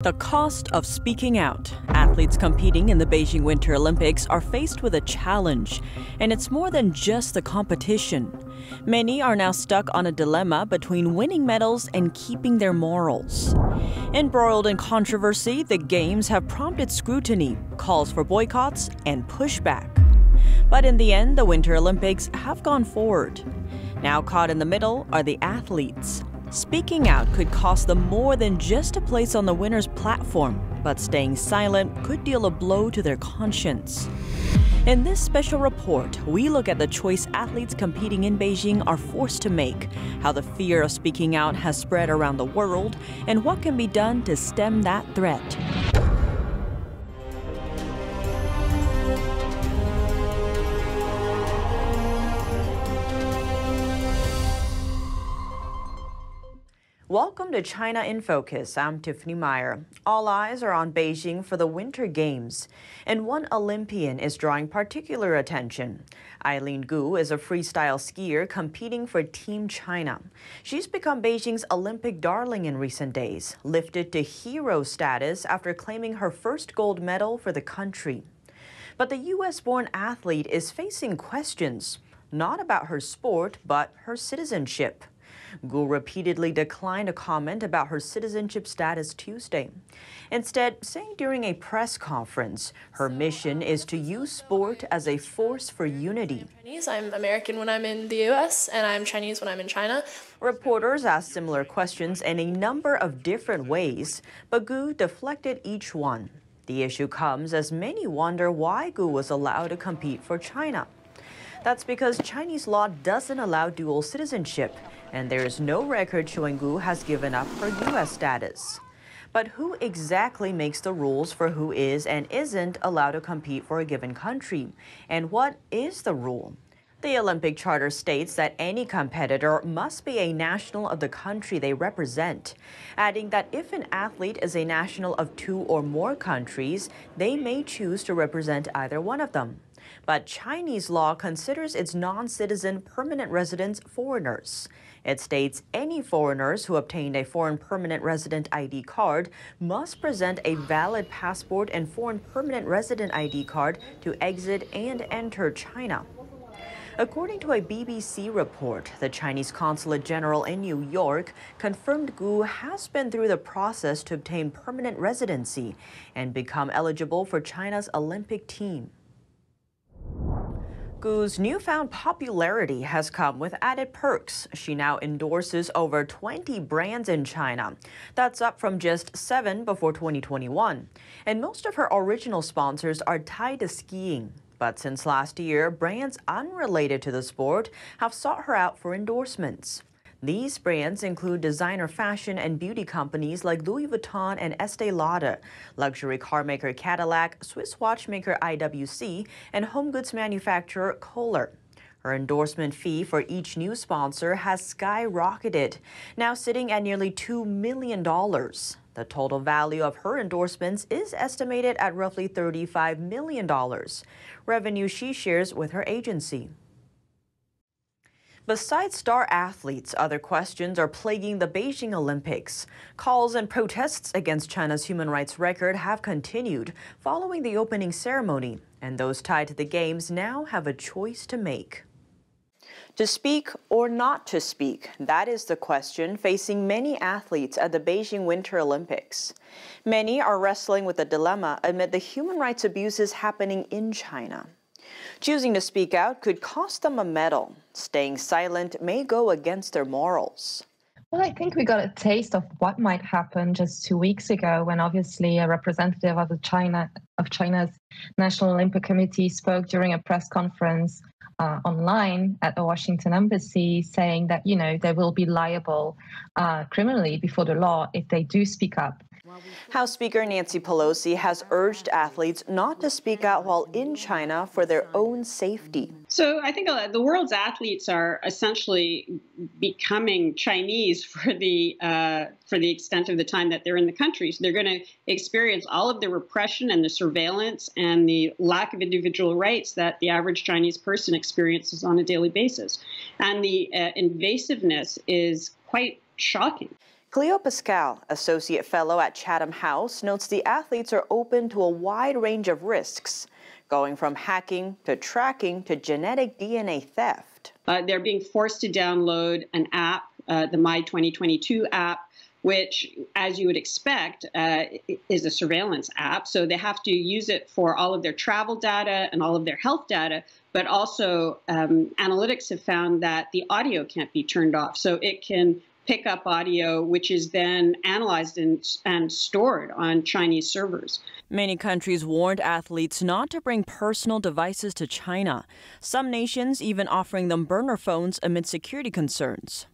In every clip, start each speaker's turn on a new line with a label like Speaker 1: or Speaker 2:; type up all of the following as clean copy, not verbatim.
Speaker 1: The cost of speaking out. Athletes competing in the Beijing Winter Olympics are faced with a challenge, and it's more than just the competition. Many are now stuck on a dilemma between winning medals and keeping their morals. Embroiled in controversy, the Games have prompted scrutiny, calls for boycotts, and pushback. But in the end, the Winter Olympics have gone forward. Now caught in the middle are the athletes. Speaking out could cost them more than just a place on the winner's platform, but staying silent could deal a blow to their conscience. In this special report, we look at the choice athletes competing in Beijing are forced to make, how the fear of speaking out has spread around the world, and what can be done to stem that threat. Welcome to China in Focus. I'm Tiffany Meyer. All eyes are on Beijing for the Winter Games, and one Olympian is drawing particular attention. Eileen is a freestyle skier competing for Team China. She's become Beijing's Olympic darling in recent days, lifted to hero status after claiming her first gold medal for the country. But the U.S.-born athlete is facing questions, not about her sport, but her citizenship. Repeatedly declined a comment about her citizenship status Tuesday, instead saying during a press conference her mission is to use sport as a force for unity.
Speaker 2: I'm American when I'm in the US, and I'm Chinese when I'm in China.
Speaker 1: Reporters asked similar questions in a number of different ways, but deflected each one. The issue comes as many wonder why was allowed to compete for China. That's because Chinese law doesn't allow dual citizenship, and there is no record showing has given up her U.S. status. But who exactly makes the rules for who is and isn't allowed to compete for a given country? And what is the rule? The Olympic Charter states that any competitor must be a national of the country they represent, adding that if an athlete is a national of two or more countries, they may choose to represent either one of them. But Chinese law considers its non-citizen permanent residents foreigners. It states any foreigners who obtained a foreign permanent resident ID card must present a valid passport and foreign permanent resident ID card to exit and enter China. According to a BBC report, the Chinese Consulate General in New York confirmed has been through the process to obtain permanent residency and become eligible for China's Olympic team. Gu's newfound popularity has come with added perks. She now endorses over 20 brands in China. That's up from just 7 before 2021. And most of her original sponsors are tied to skiing. But since last year, brands unrelated to the sport have sought her out for endorsements. These brands include designer fashion and beauty companies like Louis Vuitton and Estee Lauder, luxury car maker Cadillac, Swiss watchmaker IWC, and home goods manufacturer Kohler. Her endorsement fee for each new sponsor has skyrocketed, now sitting at nearly $2 million. The total value of her endorsements is estimated at roughly $35 million, revenue she shares with her agency. Besides star athletes, other questions are plaguing the Beijing Olympics. Calls and protests against China's human rights record have continued following the opening ceremony, and those tied to the Games now have a choice to make. To speak or not to speak, that is the question facing many athletes at the Beijing Winter Olympics. Many are wrestling with the dilemma amid the human rights abuses happening in China. Choosing to speak out could cost them a medal. Staying silent may go against their morals.
Speaker 3: Well, I think we got a taste of what might happen just 2 weeks ago when obviously a representative of China's National Olympic Committee spoke during a press conference online at the Washington embassy saying that, they will be liable criminally before the law if they do speak up.
Speaker 1: House Speaker Nancy Pelosi has urged athletes not to speak out while in China for their own safety.
Speaker 4: So I think the world's athletes are essentially becoming Chinese for the extent of the time that they're in the country. So they're going to experience all of the repression and the surveillance and the lack of individual rights that the average Chinese person experiences on a daily basis. And the invasiveness is quite shocking.
Speaker 1: Cleo Pascal, Associate Fellow at Chatham House, notes the athletes are open to a wide range of risks, going from hacking to tracking to genetic DNA theft.
Speaker 4: They're being forced to download an app, the My 2022 app, which, as you would expect, is a surveillance app. So they have to use it for all of their travel data and all of their health data, but also analytics have found that the audio can't be turned off. So it can pick up audio, which is then analyzed and stored on Chinese servers.
Speaker 1: Many countries warned athletes not to bring personal devices to China, some nations even offering them burner phones amid security concerns.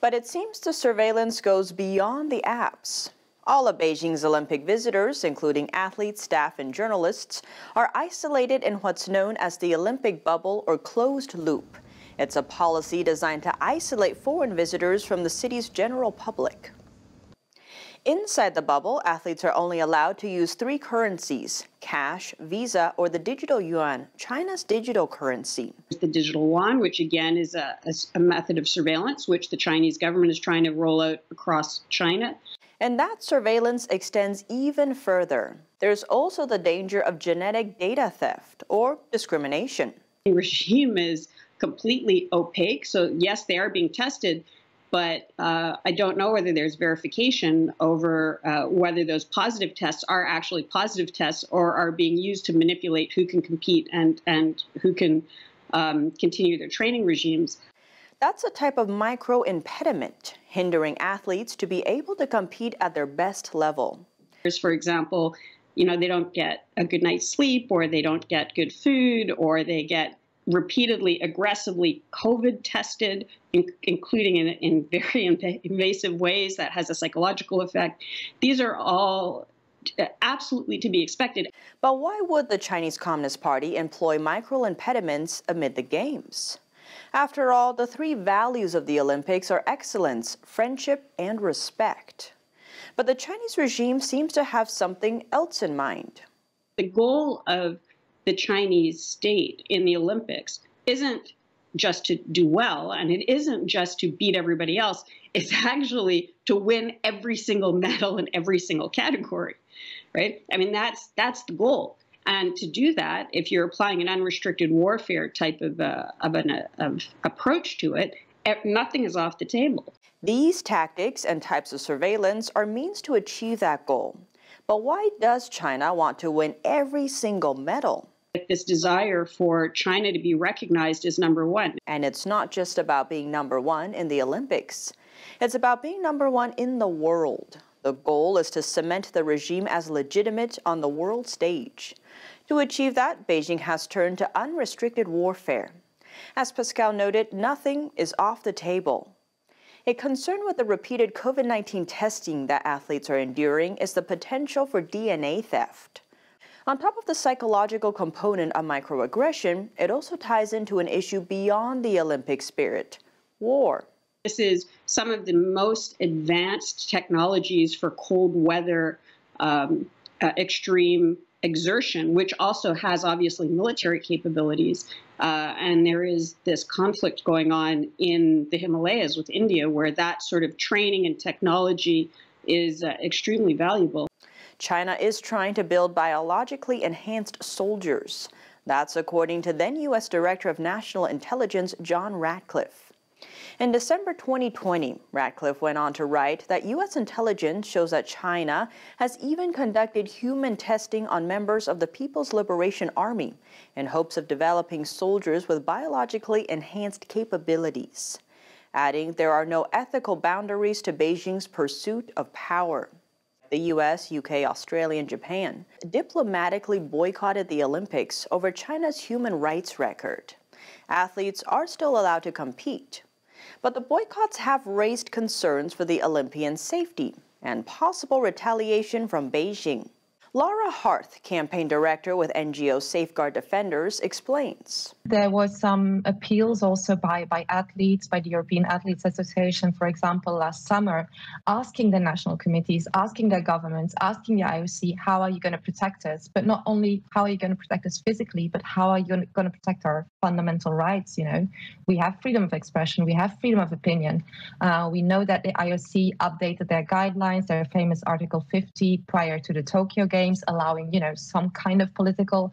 Speaker 1: But it seems the surveillance goes beyond the apps. All of Beijing's Olympic visitors, including athletes, staff, and journalists, are isolated in what's known as the Olympic bubble or closed loop. It's a policy designed to isolate foreign visitors from the city's general public. Inside the bubble, athletes are only allowed to use 3 currencies: cash, Visa, or the digital yuan, China's digital currency.
Speaker 4: The digital yuan, which again is a method of surveillance, which the Chinese government is trying to roll out across China.
Speaker 1: And that surveillance extends even further. There's also the danger of genetic data theft or discrimination.
Speaker 4: The regime is completely opaque. So yes, they are being tested, but I don't know whether there's verification over whether those positive tests are actually positive tests or are being used to manipulate who can compete and who can continue their training regimes.
Speaker 1: That's a type of micro impediment, hindering athletes to be able to compete at their best level.
Speaker 4: For example, they don't get a good night's sleep, or they don't get good food, or they get repeatedly, aggressively COVID tested, including in very invasive ways that has a psychological effect. These are all absolutely to be expected.
Speaker 1: But why would the Chinese Communist Party employ micro impediments amid the Games? After all, the 3 values of the Olympics are excellence, friendship, and respect. But the Chinese regime seems to have something else in mind.
Speaker 4: The goal of the Chinese state in the Olympics isn't just to do well, and it isn't just to beat everybody else. It's actually to win every single medal in every single category, right? I mean, that's the goal. And to do that, if you're applying an unrestricted warfare type of approach to it, nothing is off the table.
Speaker 1: These tactics and types of surveillance are means to achieve that goal. But why does China want to win every single medal?
Speaker 4: This desire for China to be recognized as number one.
Speaker 1: And it's not just about being number one in the Olympics. It's about being number one in the world. The goal is to cement the regime as legitimate on the world stage. To achieve that, Beijing has turned to unrestricted warfare. As Pascal noted, nothing is off the table. A concern with the repeated COVID-19 testing that athletes are enduring is the potential for DNA theft. On top of the psychological component of microaggression, it also ties into an issue beyond the Olympic spirit: war.
Speaker 4: This is some of the most advanced technologies for cold weather, extreme exertion, which also has obviously military capabilities. And there is this conflict going on in the Himalayas with India, where that sort of training and technology is extremely valuable.
Speaker 1: China is trying to build biologically enhanced soldiers. That's according to then U.S. Director of National Intelligence John Ratcliffe. In December 2020, Ratcliffe went on to write that U.S. intelligence shows that China has even conducted human testing on members of the People's Liberation Army in hopes of developing soldiers with biologically enhanced capabilities, adding there are no ethical boundaries to Beijing's pursuit of power. The U.S., UK, Australia, and Japan diplomatically boycotted the Olympics over China's human rights record. Athletes are still allowed to compete, but the boycotts have raised concerns for the Olympians' safety and possible retaliation from Beijing. Laura Harth, campaign director with NGO Safeguard Defenders, explains.
Speaker 3: There was some appeals also by athletes, by the European Athletes Association, for example, last summer, asking the national committees, asking their governments, asking the IOC, how are you going to protect us? But not only how are you going to protect us physically, but how are you going to protect our fundamental rights? You know, we have freedom of expression, we have freedom of opinion. We know that the IOC updated their guidelines, their famous Article 50 prior to the Tokyo Games, allowing, you know, some kind of political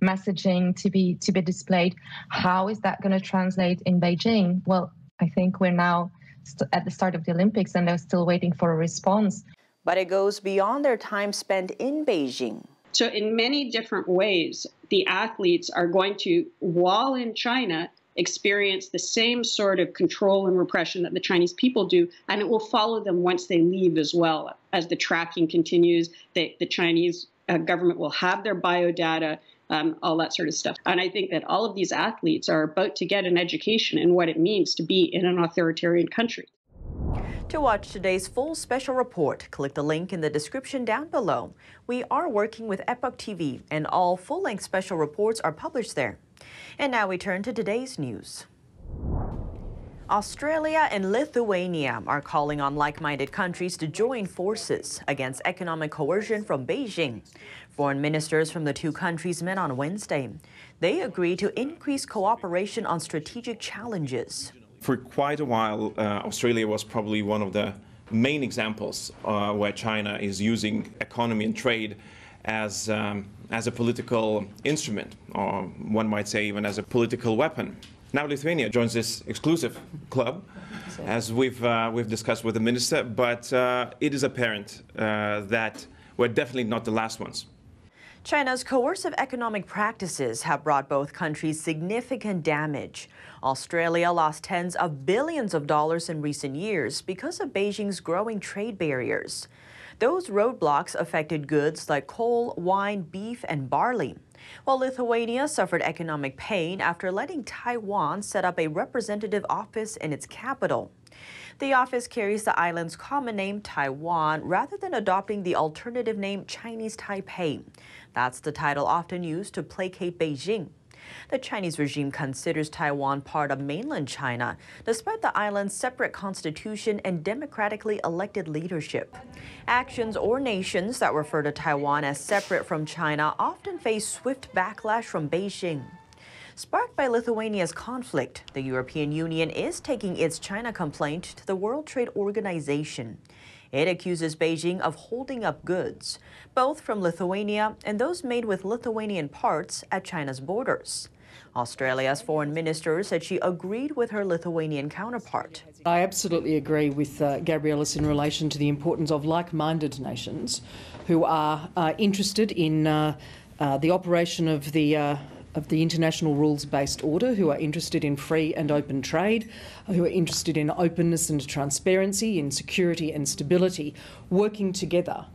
Speaker 3: messaging to be displayed. How is that going to translate in Beijing? Well, I think we're now at the start of the Olympics and they're still waiting for a response.
Speaker 1: But it goes beyond their time spent in Beijing.
Speaker 4: So in many different ways, the athletes are going to, while in China, experience the same sort of control and repression that the Chinese people do, and it will follow them once they leave as well. As the tracking continues, the Chinese government will have their biodata, all that sort of stuff. And I think that all of these athletes are about to get an education in what it means to be in an authoritarian country.
Speaker 1: To watch today's full special report, click the link in the description down below. We are working with Epoch TV, and all full-length special reports are published there. And now we turn to today's news. Australia and Lithuania are calling on like-minded countries to join forces against economic coercion from Beijing. Foreign ministers from the two countries met on Wednesday. They agreed to increase cooperation on strategic challenges.
Speaker 5: For quite a while, Australia was probably one of the main examples where China is using economy and trade as a political instrument, or one might say even as a political weapon. Now Lithuania joins this exclusive club, as we've discussed with the minister, but it is apparent that we're definitely not the last ones.
Speaker 1: China's coercive economic practices have brought both countries significant damage. Australia lost tens of billions of dollars in recent years because of Beijing's growing trade barriers. Those roadblocks affected goods like coal, wine, beef, and barley, while Lithuania suffered economic pain after letting Taiwan set up a representative office in its capital. The office carries the island's common name Taiwan rather than adopting the alternative name Chinese Taipei. That's the title often used to placate Beijing. The Chinese regime considers Taiwan part of mainland China, despite the island's separate constitution and democratically elected leadership. Actions or nations that refer to Taiwan as separate from China often face swift backlash from Beijing. Sparked by Lithuania's conflict, the European Union is taking its China complaint to the World Trade Organization. It accuses Beijing of holding up goods, both from Lithuania and those made with Lithuanian parts at China's borders. Australia's foreign minister said she agreed with her Lithuanian counterpart.
Speaker 6: I absolutely agree with Gabrielis in relation to the importance of like-minded nations who are interested in the operation of the international rules-based order, who are interested in free and open trade, who are interested in openness and transparency, in security and stability, working together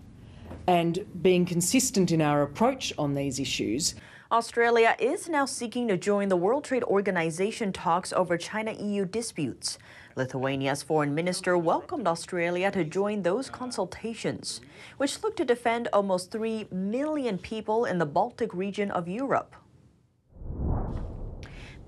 Speaker 6: and being consistent in our approach on these issues.
Speaker 1: Australia is now seeking to join the World Trade Organization talks over China-EU disputes. Lithuania's foreign minister welcomed Australia to join those consultations, which look to defend almost 3 million people in the Baltic region of Europe.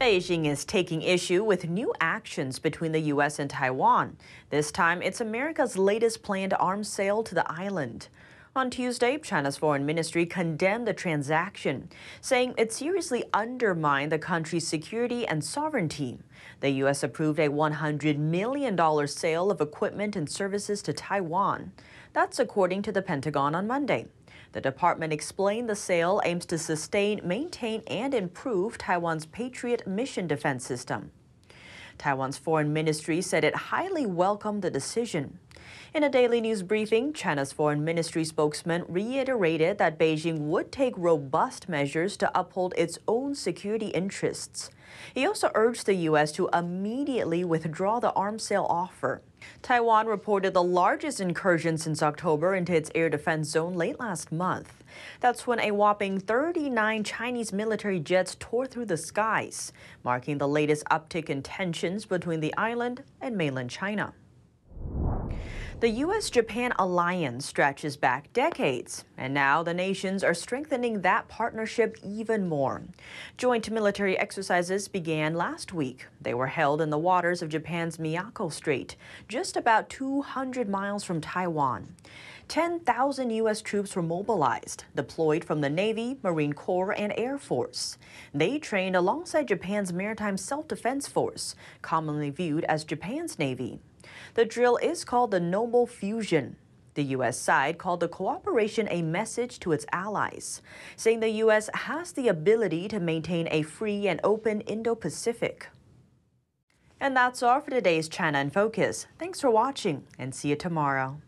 Speaker 1: Beijing is taking issue with new actions between the U.S. and Taiwan. This time, it's America's latest planned arms sale to the island. On Tuesday, China's foreign ministry condemned the transaction, saying it seriously undermined the country's security and sovereignty. The U.S. approved a $100 million sale of equipment and services to Taiwan. That's according to the Pentagon on Monday. The department explained the sale aims to sustain, maintain, and improve Taiwan's Patriot mission defense system. Taiwan's foreign ministry said it highly welcomed the decision. In a daily news briefing, China's foreign ministry spokesman reiterated that Beijing would take robust measures to uphold its own security interests. He also urged the U.S. to immediately withdraw the arms sale offer. Taiwan reported the largest incursion since October into its air defense zone late last month. That's when a whopping 39 Chinese military jets tore through the skies, marking the latest uptick in tensions between the island and mainland China. The U.S.-Japan alliance stretches back decades, and now the nations are strengthening that partnership even more. Joint military exercises began last week. They were held in the waters of Japan's Miyako Strait, just about 200 miles from Taiwan. 10,000 U.S. troops were mobilized, deployed from the Navy, Marine Corps, and Air Force. They trained alongside Japan's Maritime Self-Defense Force, commonly viewed as Japan's Navy. The drill is called the Noble Fusion. The U.S. side called the cooperation a message to its allies, saying the U.S. has the ability to maintain a free and open Indo-Pacific. And that's all for today's China in Focus. Thanks for watching, and see you tomorrow.